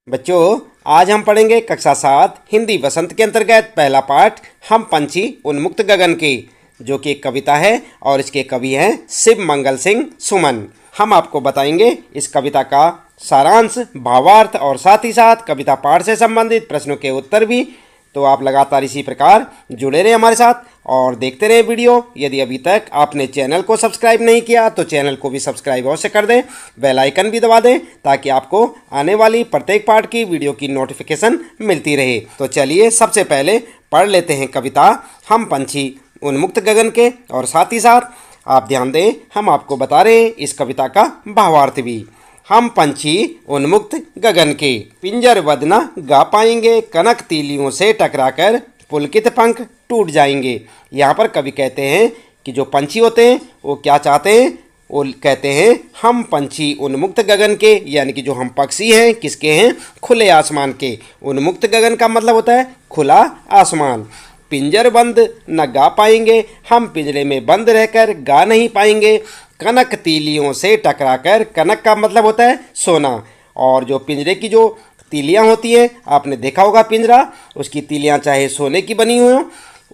बच्चों, आज हम पढ़ेंगे कक्षा 7 हिंदी वसंत के अंतर्गत पहला पाठ हम पंछी उन्मुक्त गगन के, जो कि एक कविता है और इसके कवि हैं शिव मंगल सिंह सुमन। हम आपको बताएंगे इस कविता का सारांश, भावार्थ और साथ ही साथ कविता पाठ से संबंधित प्रश्नों के उत्तर भी। तो आप लगातार इसी प्रकार जुड़े रहे हमारे साथ और देखते रहे वीडियो। यदि अभी तक आपने चैनल को सब्सक्राइब नहीं किया तो चैनल को भी सब्सक्राइब अवश्य कर दें, बेल आइकन भी दबा दें ताकि आपको आने वाली प्रत्येक पाठ की वीडियो की नोटिफिकेशन मिलती रहे। तो चलिए सबसे पहले पढ़ लेते हैं कविता हम पंछी उन्मुक्त गगन के, और साथ ही साथ आप ध्यान दें, हम आपको बता रहे हैं इस कविता का भावार्थ भी। हम पंछी उन्मुक्त गगन के, पिंजरबद्ध न गा पाएंगे, कनक तीलियों से टकराकर पुलकित पंख टूट जाएंगे। यहाँ पर कवि कहते हैं कि जो पंछी होते हैं वो क्या चाहते हैं, वो कहते हैं हम पंछी उन्मुक्त गगन के, यानी कि जो हम पक्षी हैं किसके हैं, खुले आसमान के। उन्मुक्त गगन का मतलब होता है खुला आसमान। पिंजर बंद न गा पाएंगे, हम पिंजरे में बंद रहकर गा नहीं पाएंगे। कनक तीलियों से टकराकर, कनक का मतलब होता है सोना, और जो पिंजरे की जो तीलियां होती हैं, आपने देखा होगा पिंजरा, उसकी तीलियां चाहे सोने की बनी हुई हो,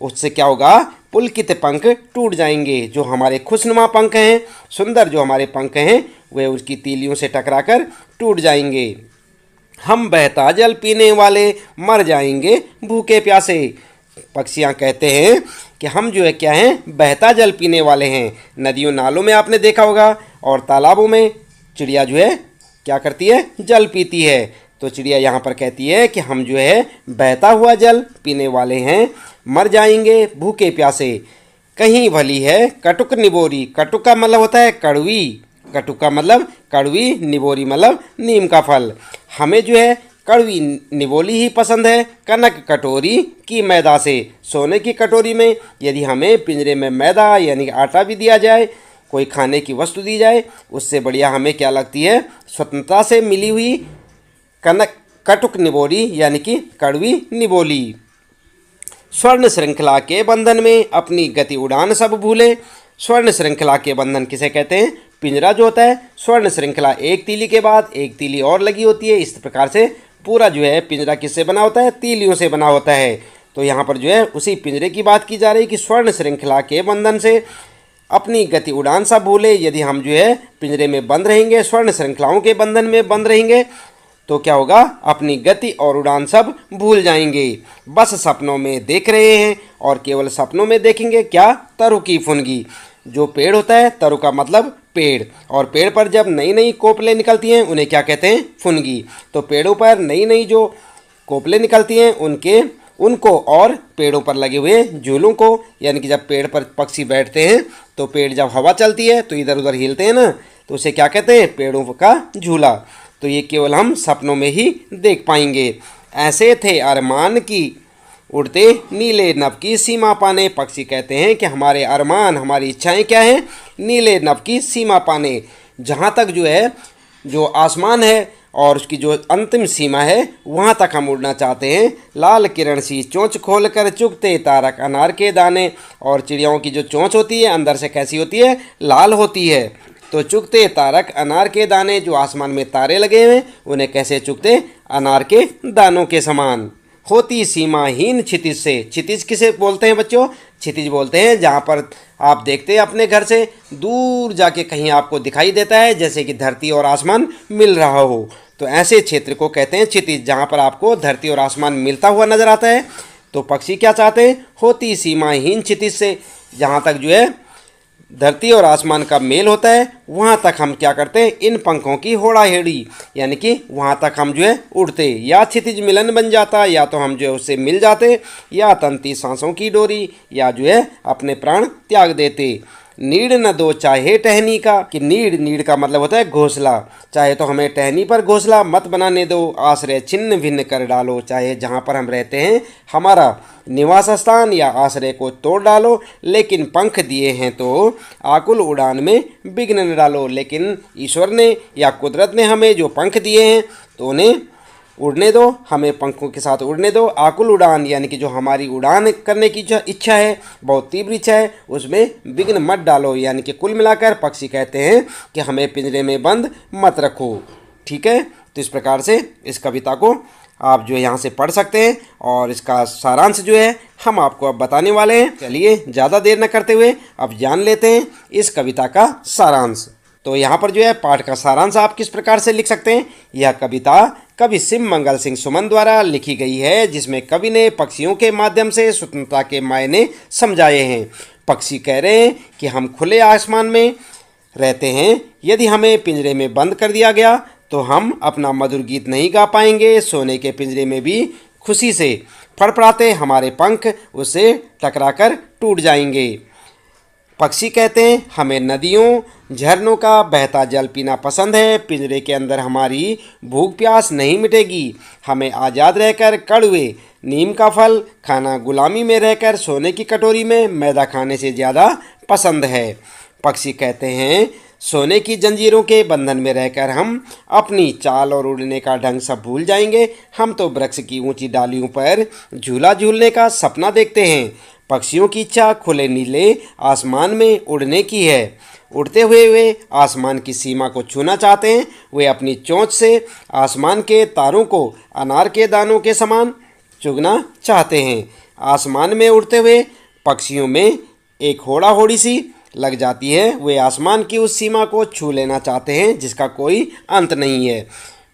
उससे क्या होगा, पुलकित पंख टूट जाएंगे। जो हमारे खुशनुमा पंख हैं, सुंदर जो हमारे पंख हैं, वे उसकी तीलियों से टकराकर टूट जाएंगे। हम बहता जल पीने वाले मर जाएंगे भूखे प्यासे। पक्षियाँ कहते हैं कि हम जो है क्या हैं, बहता जल पीने वाले हैं। नदियों नालों में आपने देखा होगा और तालाबों में चिड़िया जो है क्या करती है, जल पीती है। तो चिड़िया यहाँ पर कहती है कि हम जो है बहता हुआ जल पीने वाले हैं, मर जाएंगे भूखे प्यासे। कहीं भली है कटुक निबोरी, कटुक का मतलब होता है कड़वी, कटुक का मतलब कड़वी, निबोरी मतलब नीम का फल। हमें जो है कड़वी निबोली ही पसंद है कनक कटोरी की मैदा से। सोने की कटोरी में यदि हमें पिंजरे में मैदा यानी आटा भी दिया जाए, कोई खाने की वस्तु दी जाए, उससे बढ़िया हमें क्या लगती है, स्वतंत्रता से मिली हुई कनक कटुक निबोली यानी कि कड़वी निबोली। स्वर्ण श्रृंखला के बंधन में अपनी गति उड़ान सब भूले। स्वर्ण श्रृंखला के बंधन किसे कहते हैं, पिंजरा जो होता है स्वर्ण श्रृंखला, एक तीली के बाद एक तीली और लगी होती है। इस प्रकार से पूरा जो है पिंजरा किससे बना होता है, तीलियों से बना होता है। तो यहाँ पर जो है उसी पिंजरे की बात की जा रही है कि स्वर्ण श्रृंखला के बंधन से अपनी गति उड़ान सा भूले। यदि हम जो है पिंजरे में बंद रहेंगे, स्वर्ण श्रृंखलाओं के बंधन में बंद रहेंगे, तो क्या होगा, अपनी गति और उड़ान सब भूल जाएंगे। बस सपनों में देख रहे हैं और केवल सपनों में देखेंगे क्या, तरु की फुनगी। जो पेड़ होता है, तरु का मतलब पेड़, और पेड़ पर जब नई नई कोपलें निकलती हैं उन्हें क्या कहते हैं, फुनगी। तो पेड़ों पर नई नई जो कोपलें निकलती हैं उनको और पेड़ों पर लगे हुए झूलों को, यानी कि जब पेड़ पर पक्षी बैठते हैं तो पेड़ जब हवा चलती है तो इधर उधर हिलते हैं ना, तो उसे क्या कहते हैं, पेड़ों का झूला। तो ये केवल हम सपनों में ही देख पाएंगे। ऐसे थे अरमान की उड़ते नीले नभ की सीमा पाने। पक्षी कहते हैं कि हमारे अरमान, हमारी इच्छाएं क्या हैं, नीले नभ की सीमा पाने। जहाँ तक जो है जो आसमान है और उसकी जो अंतिम सीमा है वहाँ तक हम उड़ना चाहते हैं। लाल किरण सी चोंच खोलकर चुगते तारक अनार के दाने। और चिड़ियाओं की जो चोंच होती है अंदर से कैसी होती है, लाल होती है। तो चुगते तारक अनार के दाने, जो आसमान में तारे लगे हुए हैं उन्हें कैसे चुगते, अनार के दानों के समान। होती सीमाहीन क्षितिज से, क्षितिज किसे बोलते हैं बच्चों, क्षितिज बोलते हैं जहाँ पर आप देखते हैं अपने घर से दूर जाके कहीं आपको दिखाई देता है जैसे कि धरती और आसमान मिल रहा हो, तो ऐसे क्षेत्र को कहते हैं क्षितिज, जहाँ पर आपको धरती और आसमान मिलता हुआ नजर आता है। तो पक्षी क्या चाहते हैं, होती सीमाहीन क्षितिज से, जहाँ तक जो है धरती और आसमान का मेल होता है वहाँ तक हम क्या करते हैं, इन पंखों की होड़ा हेड़ी, यानी कि वहाँ तक हम जो है उड़ते। या क्षितिज मिलन बन जाता, या तो हम जो है उससे मिल जाते, या तंती सांसों की डोरी, या जो है अपने प्राण त्याग देते। नीड़ न दो चाहे टहनी का, कि नीड़ का मतलब होता है घोंसला, चाहे तो हमें टहनी पर घोंसला मत बनाने दो। आश्रय छिन्न भिन्न कर डालो, चाहे जहाँ पर हम रहते हैं हमारा निवास स्थान या आश्रय को तोड़ डालो, लेकिन पंख दिए हैं तो आकुल उड़ान में विघ्न न डालो। लेकिन ईश्वर ने या कुदरत ने हमें जो पंख दिए हैं तो उन्हें उड़ने दो, हमें पंखों के साथ उड़ने दो। आकुल उड़ान यानी कि जो हमारी उड़ान करने की जो इच्छा है, बहुत तीव्र इच्छा है, उसमें विघ्न मत डालो। यानी कि कुल मिलाकर पक्षी कहते हैं कि हमें पिंजरे में बंद मत रखो। ठीक है, तो इस प्रकार से इस कविता को आप जो है यहाँ से पढ़ सकते हैं और इसका सारांश जो है हम आपको अब बताने वाले हैं। चलिए ज़्यादा देर न करते हुए अब जान लेते हैं इस कविता का सारांश। तो यहाँ पर जो है पाठ का सारांश आप किस प्रकार से लिख सकते हैं। यह कविता कवि शिव मंगल सिंह सुमन द्वारा लिखी गई है, जिसमें कवि ने पक्षियों के माध्यम से स्वतंत्रता के मायने समझाए हैं। पक्षी कह रहे हैं कि हम खुले आसमान में रहते हैं, यदि हमें पिंजरे में बंद कर दिया गया तो हम अपना मधुर गीत नहीं गा पाएंगे। सोने के पिंजरे में भी खुशी से फड़फड़ाते हमारे पंख उससे टकराकर टूट जाएंगे। पक्षी कहते हैं हमें नदियों झरनों का बहता जल पीना पसंद है, पिंजरे के अंदर हमारी भूख प्यास नहीं मिटेगी। हमें आज़ाद रहकर कड़वे नीम का फल खाना, गुलामी में रहकर सोने की कटोरी में मैदा खाने से ज़्यादा पसंद है। पक्षी कहते हैं सोने की जंजीरों के बंधन में रहकर हम अपनी चाल और उड़ने का ढंग सब भूल जाएंगे। हम तो वृक्ष की ऊंची डालियों पर झूला झूलने का सपना देखते हैं। पक्षियों की इच्छा खुले नीले आसमान में उड़ने की है। उड़ते हुए वे आसमान की सीमा को छूना चाहते हैं। वे अपनी चोंच से आसमान के तारों को अनार के दानों के समान चुगना चाहते हैं। आसमान में उड़ते हुए पक्षियों में एक होड़ा होड़ी सी लग जाती है। वे आसमान की उस सीमा को छू लेना चाहते हैं जिसका कोई अंत नहीं है।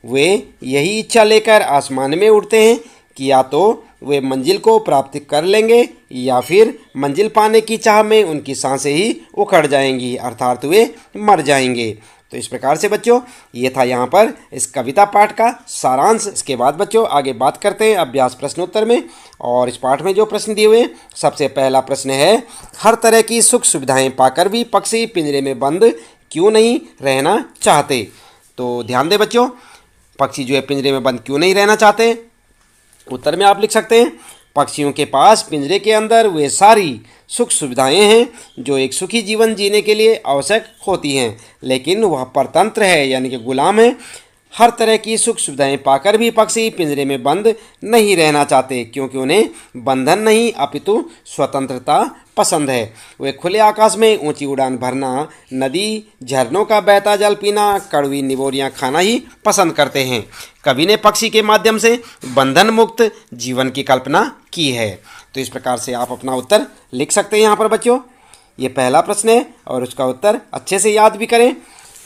वे यही इच्छा लेकर आसमान में उड़ते हैं कि या तो वे मंजिल को प्राप्त कर लेंगे या फिर मंजिल पाने की चाह में उनकी सांसें ही उखड़ जाएंगी, अर्थात वे मर जाएंगे। तो इस प्रकार से बच्चों ये था यहाँ पर इस कविता पाठ का सारांश। इसके बाद बच्चों आगे बात करते हैं अभ्यास प्रश्नोत्तर में। और इस पाठ में जो प्रश्न दिए हुए हैं, सबसे पहला प्रश्न है हर तरह की सुख सुविधाएं पाकर भी पक्षी पिंजरे में बंद क्यों नहीं रहना चाहते। तो ध्यान दें बच्चों, पक्षी जो है पिंजरे में बंद क्यों नहीं रहना चाहते। उत्तर में आप लिख सकते हैं पक्षियों के पास पिंजरे के अंदर वे सारी सुख सुविधाएं हैं जो एक सुखी जीवन जीने के लिए आवश्यक होती हैं, लेकिन वह परतंत्र है यानी कि गुलाम है। हर तरह की सुख सुविधाएं पाकर भी पक्षी पिंजरे में बंद नहीं रहना चाहते, क्योंकि उन्हें बंधन नहीं अपितु स्वतंत्रता पसंद है। वे खुले आकाश में ऊंची उड़ान भरना, नदी झरनों का बहता जल पीना, कड़वी निबोरियां खाना ही पसंद करते हैं। कवि ने पक्षी के माध्यम से बंधन मुक्त जीवन की कल्पना की है। तो इस प्रकार से आप अपना उत्तर लिख सकते हैं यहाँ पर बच्चों। ये पहला प्रश्न है और उसका उत्तर अच्छे से याद भी करें।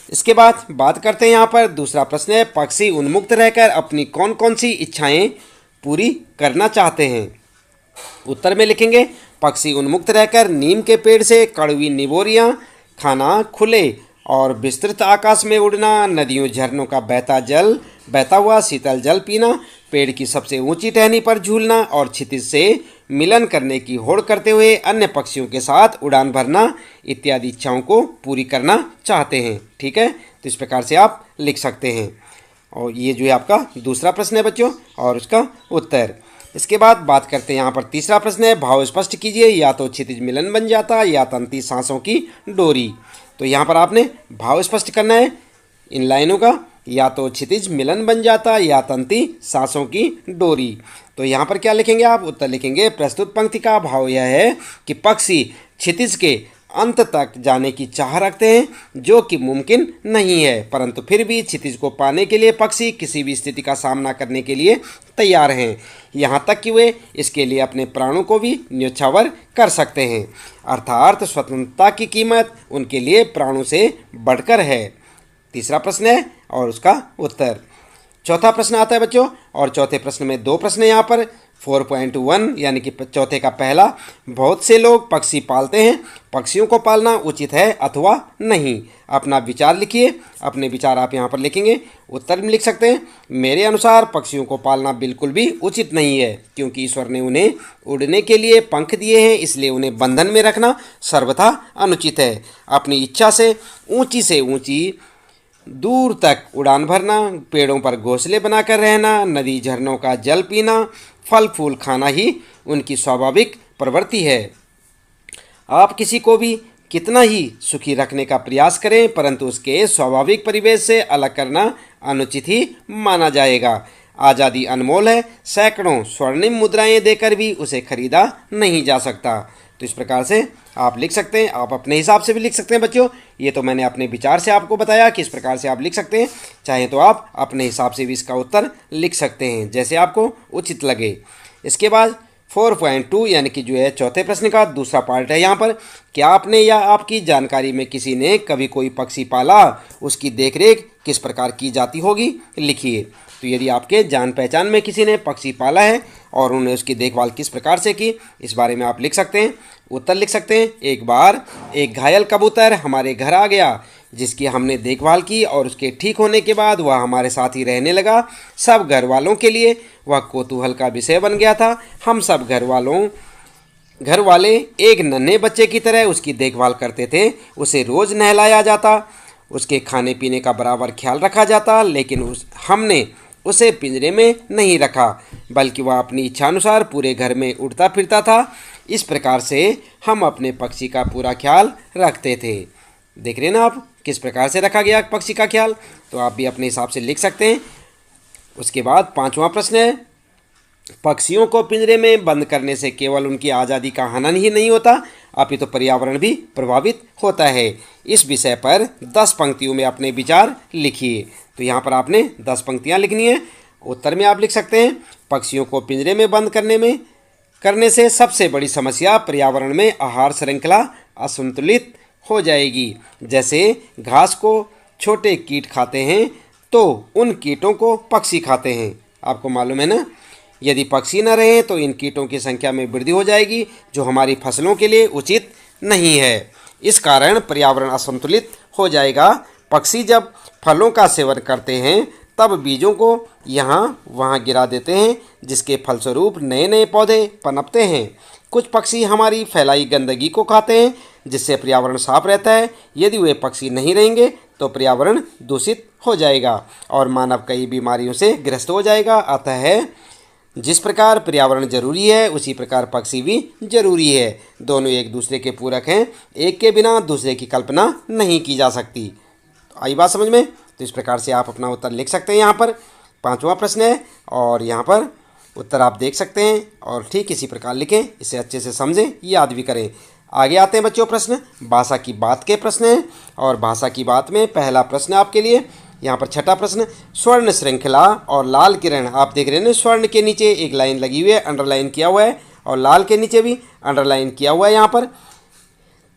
इसके बाद बात करते हैं यहाँ पर दूसरा प्रश्न है पक्षी उन्मुक्त रहकर अपनी कौन कौन सी इच्छाएं पूरी करना चाहते हैं। उत्तर में लिखेंगे पक्षी उन्मुक्त रहकर नीम के पेड़ से कड़वी निबोरियां खाना, खुले और विस्तृत आकाश में उड़ना, नदियों झरनों का बहता हुआ शीतल जल पीना, पेड़ की सबसे ऊंची टहनी पर झूलना और क्षितिज से मिलन करने की होड़ करते हुए अन्य पक्षियों के साथ उड़ान भरना इत्यादि इच्छाओं को पूरी करना चाहते हैं। ठीक है, तो इस प्रकार से आप लिख सकते हैं। और ये जो है आपका दूसरा प्रश्न है बच्चों और उसका उत्तर। इसके बाद बात करते हैं यहाँ पर तीसरा प्रश्न है भाव स्पष्ट कीजिए, या तो क्षितिज मिलन बन जाता या तंती सांसों की डोरी। तो यहाँ पर आपने भाव स्पष्ट करना है इन लाइनों का, या तो क्षितिज मिलन बन जाता या तंती सांसों की डोरी। तो यहाँ पर क्या लिखेंगे आप, उत्तर लिखेंगे प्रस्तुत पंक्ति का भाव यह है कि पक्षी क्षितिज के अंत तक जाने की चाह रखते हैं जो कि मुमकिन नहीं है, परंतु फिर भी क्षितिज को पाने के लिए पक्षी किसी भी स्थिति का सामना करने के लिए तैयार हैं, यहाँ तक कि वे इसके लिए अपने प्राणों को भी न्योछावर कर सकते हैं। अर्थात स्वतंत्रता की कीमत उनके लिए प्राणों से बढ़कर है। तीसरा प्रश्न है और उसका उत्तर। चौथा प्रश्न आता है बच्चों और चौथे प्रश्न में दो प्रश्न यहाँ पर 4.1 यानी कि चौथे का पहला, बहुत से लोग पक्षी पालते हैं, पक्षियों को पालना उचित है अथवा नहीं। अपना विचार लिखिए, अपने विचार आप यहाँ पर लिखेंगे। उत्तर में लिख सकते हैं मेरे अनुसार पक्षियों को पालना बिल्कुल भी उचित नहीं है, क्योंकि ईश्वर ने उन्हें उड़ने के लिए पंख दिए हैं, इसलिए उन्हें बंधन में रखना सर्वथा अनुचित है। अपनी इच्छा से ऊंची दूर तक उड़ान भरना, पेड़ों पर घोंसले बनाकर रहना, नदी झरनों का जल पीना, फल फूल खाना ही उनकी स्वाभाविक प्रवृत्ति है। आप किसी को भी कितना ही सुखी रखने का प्रयास करें, परंतु उसके स्वाभाविक परिवेश से अलग करना अनुचित ही माना जाएगा। आज़ादी अनमोल है, सैकड़ों स्वर्णिम मुद्राएं देकर भी उसे खरीदा नहीं जा सकता। तो इस प्रकार से आप लिख सकते हैं। आप अपने हिसाब से भी लिख सकते हैं बच्चों, ये तो मैंने अपने विचार से आपको बताया कि इस प्रकार से आप लिख सकते हैं। चाहे तो आप अपने हिसाब से भी इसका उत्तर लिख सकते हैं, जैसे आपको उचित लगे। इसके बाद 4.2 यानी कि जो है चौथे प्रश्न का दूसरा पार्ट है यहाँ पर, क्या आपने या आपकी जानकारी में किसी ने कभी कोई पक्षी पाला, उसकी देखरेख किस प्रकार की जाती होगी, लिखिए। तो यदि आपके जान पहचान में किसी ने पक्षी पाला है और उन्हें उसकी देखभाल किस प्रकार से की, इस बारे में आप लिख सकते हैं। उत्तर लिख सकते हैं, एक बार एक घायल कबूतर हमारे घर आ गया, जिसकी हमने देखभाल की और उसके ठीक होने के बाद वह हमारे साथ ही रहने लगा। सब घर वालों के लिए वह कौतूहल का विषय बन गया था। हम सब घर वाले एक नन्हे बच्चे की तरह उसकी देखभाल करते थे। उसे रोज़ नहलाया जाता, उसके खाने पीने का बराबर ख्याल रखा जाता, लेकिन हमने उसे पिंजरे में नहीं रखा, बल्कि वह अपनी इच्छानुसार पूरे घर में उड़ता फिरता था। इस प्रकार से हम अपने पक्षी का पूरा ख्याल रखते थे। देख रहे हैं ना आप किस प्रकार से रखा गया पक्षी का ख्याल, तो आप भी अपने हिसाब से लिख सकते हैं। उसके बाद 5वां प्रश्न है, पक्षियों को पिंजरे में बंद करने से केवल उनकी आज़ादी का हनन ही नहीं होता, अपितु पर्यावरण भी प्रभावित होता है। इस विषय पर 10 पंक्तियों में अपने विचार लिखिए। तो यहाँ पर आपने 10 पंक्तियाँ लिखनी है। उत्तर में आप लिख सकते हैं, पक्षियों को पिंजरे में बंद करने से सबसे बड़ी समस्या पर्यावरण में आहार श्रृंखला असंतुलित हो जाएगी। जैसे घास को छोटे कीट खाते हैं तो उन कीटों को पक्षी खाते हैं। आपको मालूम है ना, यदि पक्षी न रहें तो इन कीटों की संख्या में वृद्धि हो जाएगी, जो हमारी फसलों के लिए उचित नहीं है। इस कारण पर्यावरण असंतुलित हो जाएगा। पक्षी जब फलों का सेवन करते हैं तब बीजों को यहाँ वहाँ गिरा देते हैं, जिसके फलस्वरूप नए नए पौधे पनपते हैं। कुछ पक्षी हमारी फैलाई गंदगी को खाते हैं, जिससे पर्यावरण साफ रहता है। यदि वे पक्षी नहीं रहेंगे तो पर्यावरण दूषित हो जाएगा और मानव कई बीमारियों से ग्रस्त हो जाएगा। अतः जिस प्रकार पर्यावरण जरूरी है, उसी प्रकार पक्षी भी जरूरी है। दोनों एक दूसरे के पूरक हैं, एक के बिना दूसरे की कल्पना नहीं की जा सकती। तो आई बात समझ में? तो इस प्रकार से आप अपना उत्तर लिख सकते हैं। यहाँ पर 5वां प्रश्न है और यहाँ पर उत्तर आप देख सकते हैं और ठीक इसी प्रकार लिखें, इसे अच्छे से समझें, याद भी करें। आगे आते हैं बच्चों प्रश्न भाषा की बात के प्रश्न हैं और भाषा की बात में पहला प्रश्न आपके लिए यहाँ पर 6ठा प्रश्न, स्वर्ण श्रृंखला और लाल किरण। आप देख रहे हैं स्वर्ण के नीचे एक लाइन लगी हुई है, अंडरलाइन किया हुआ है, और लाल के नीचे भी अंडरलाइन किया हुआ है यहाँ पर।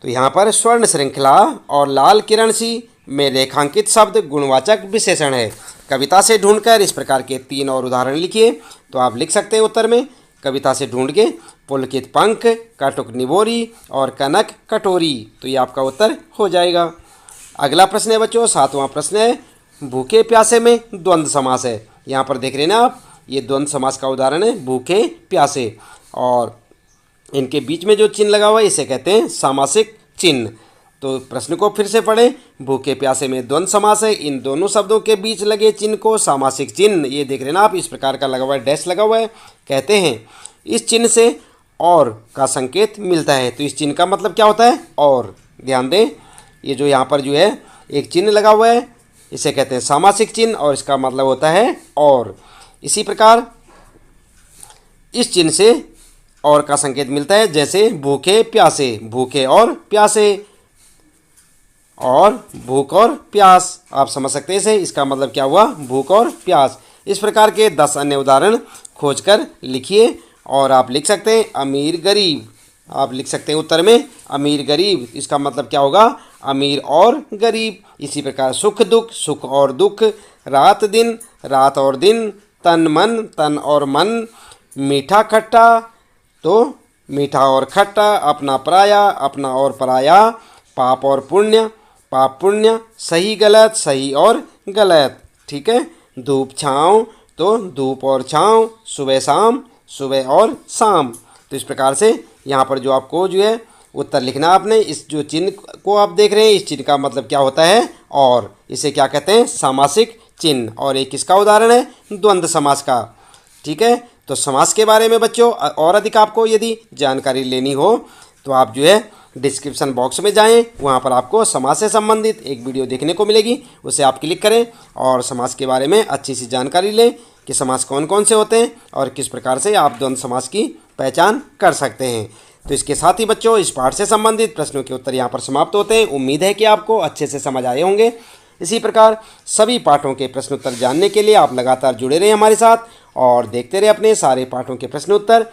तो यहाँ पर स्वर्ण श्रृंखला और लाल किरण सी में रेखांकित शब्द गुणवाचक विशेषण है। कविता से ढूंढकर इस प्रकार के 3 और उदाहरण लिखिए। तो आप लिख सकते हैं उत्तर में, कविता से ढूंढ के, पुलकित पंख, कटुक निबोरी और कनक कटोरी। तो ये आपका उत्तर हो जाएगा। अगला प्रश्न है बच्चों 7वां प्रश्न है, भूखे प्यासे में द्वंद्व समास है। यहाँ पर देख रहे हैं ना आप, ये द्वंद्व समास का उदाहरण है, भूखे प्यासे, और इनके बीच में जो चिन्ह लगा हुआ है इसे कहते हैं सामासिक चिन्ह। तो प्रश्न को फिर से पढ़ें, भूखे प्यासे में द्वंद्व समास है, इन दोनों शब्दों के बीच लगे चिन्ह को सामासिक चिन्ह, ये देख रहे हैं ना आप, इस प्रकार का लगा हुआ है, डैश लगा हुआ है, कहते हैं। इस चिन्ह से और का संकेत मिलता है। तो इस चिन्ह का मतलब क्या होता है? और। ध्यान दें, ये जो यहाँ पर जो है एक चिन्ह लगा हुआ है, इसे कहते हैं सामासिक चिन्ह और इसका मतलब होता है और। इसी प्रकार इस चिन्ह से और का संकेत मिलता है, जैसे भूखे प्यासे, भूखे और प्यासे, और भूख और प्यास। आप समझ सकते हैं इसे, इसका मतलब क्या हुआ? भूख और प्यास। इस प्रकार के 10 अन्य उदाहरण खोजकर लिखिए और आप लिख सकते हैं अमीर गरीब। आप लिख सकते हैं उत्तर में अमीर गरीब, इसका मतलब क्या होगा? अमीर और गरीब। इसी प्रकार सुख दुख, सुख और दुख, रात दिन, रात और दिन, तन मन, तन और मन, मीठा खट्टा, तो मीठा और खट्टा, अपना पराया, अपना और पराया, पाप और पुण्य, पाप पुण्य, सही गलत, सही और गलत। ठीक है, धूप छाँव, तो धूप और छाँव, सुबह शाम, सुबह और शाम। तो इस प्रकार से यहाँ पर जो आपको जो है उत्तर लिखना आपने, इस जो चिन्ह को आप देख रहे हैं, इस चिन्ह का मतलब क्या होता है? और। इसे क्या कहते हैं? सामासिक चिन्ह। और एक किसका उदाहरण है? द्वंद्व समास का। ठीक है, तो समास के बारे में बच्चों और अधिक आपको यदि जानकारी लेनी हो तो आप जो है डिस्क्रिप्शन बॉक्स में जाएं, वहां पर आपको समास से संबंधित एक वीडियो देखने को मिलेगी, उसे आप क्लिक करें और समास के बारे में अच्छी सी जानकारी लें कि समास कौन कौन से होते हैं और किस प्रकार से आप द्वंद्व समास की पहचान कर सकते हैं। तो इसके साथ ही बच्चों इस पाठ से संबंधित प्रश्नों के उत्तर यहाँ पर समाप्त होते हैं। उम्मीद है कि आपको अच्छे से समझ आए होंगे। इसी प्रकार सभी पाठों के प्रश्नोत्तर जानने के लिए आप लगातार जुड़े रहें हमारे साथ और देखते रहे अपने सारे पाठों के प्रश्नोत्तर।